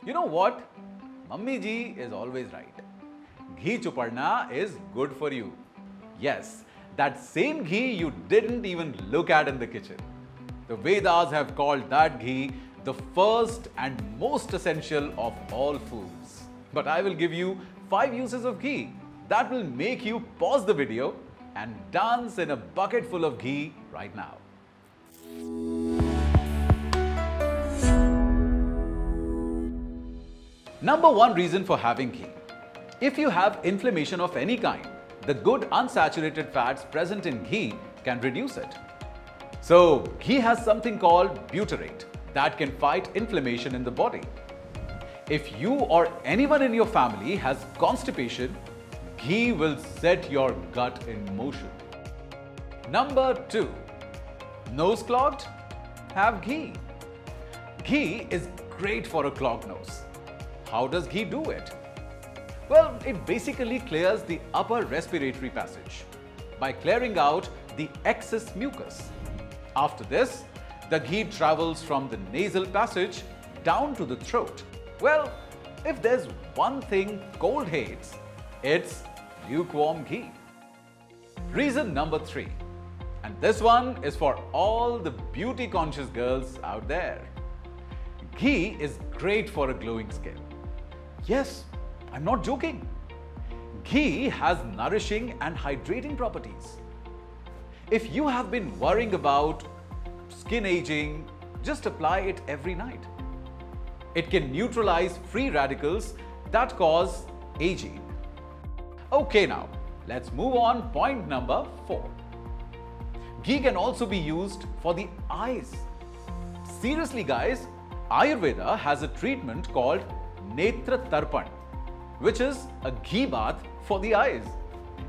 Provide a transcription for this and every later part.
You know what? Mummy ji is always right. Ghee chupadna is good for you. Yes, that same ghee you didn't even look at in the kitchen. The Vedas have called that ghee the first and most essential of all foods. But I will give you 5 uses of ghee that will make you pause the video and dance in a bucket full of ghee right now. Number 1 reason for having ghee. If you have inflammation of any kind, the good unsaturated fats present in ghee can reduce it. So, ghee has something called butyrate that can fight inflammation in the body. If you or anyone in your family has constipation, ghee will set your gut in motion. Number 2. Nose clogged? Have ghee. Ghee is great for a clogged nose. How does ghee do it? Well, it basically clears the upper respiratory passage by clearing out the excess mucus. After this, the ghee travels from the nasal passage down to the throat. Well, if there's one thing cold hates, it's lukewarm ghee. Reason number 3. And this one is for all the beauty conscious girls out there. Ghee is great for a glowing skin. Yes, I'm not joking. Ghee has nourishing and hydrating properties. If you have been worrying about skin aging, just apply it every night. It can neutralize free radicals that cause aging. Okay, now let's move on. Point number 4. Ghee can also be used for the eyes. Seriously guys, Ayurveda has a treatment called Netra Tarpan, which is a ghee bath for the eyes.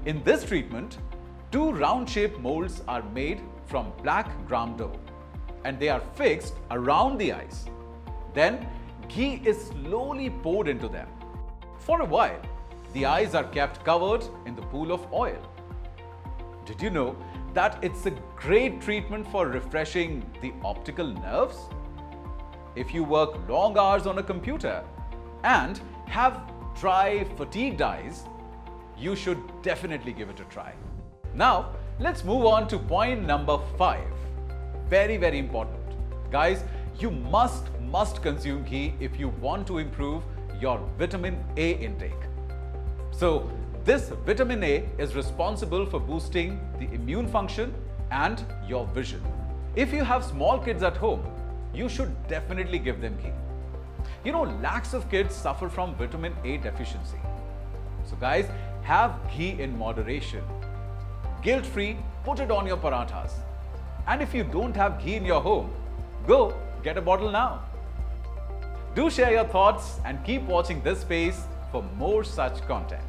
In this treatment, 2 round-shaped molds are made from black gram dough and they are fixed around the eyes. Then, ghee is slowly poured into them. For a while, the eyes are kept covered in the pool of oil. Did you know that it's a great treatment for refreshing the optical nerves? If you work long hours on a computer and have dry, fatigued eyes, you should definitely give it a try. Now, let's move on to point number 5. Very, very important. Guys, you must consume ghee if you want to improve your vitamin A intake. So, this vitamin A is responsible for boosting the immune function and your vision. If you have small kids at home, you should definitely give them ghee. You know, lakhs of kids suffer from vitamin A deficiency. So guys, have ghee in moderation. Guilt-free, put it on your parathas. And if you don't have ghee in your home, go get a bottle now. Do share your thoughts and keep watching this space for more such content.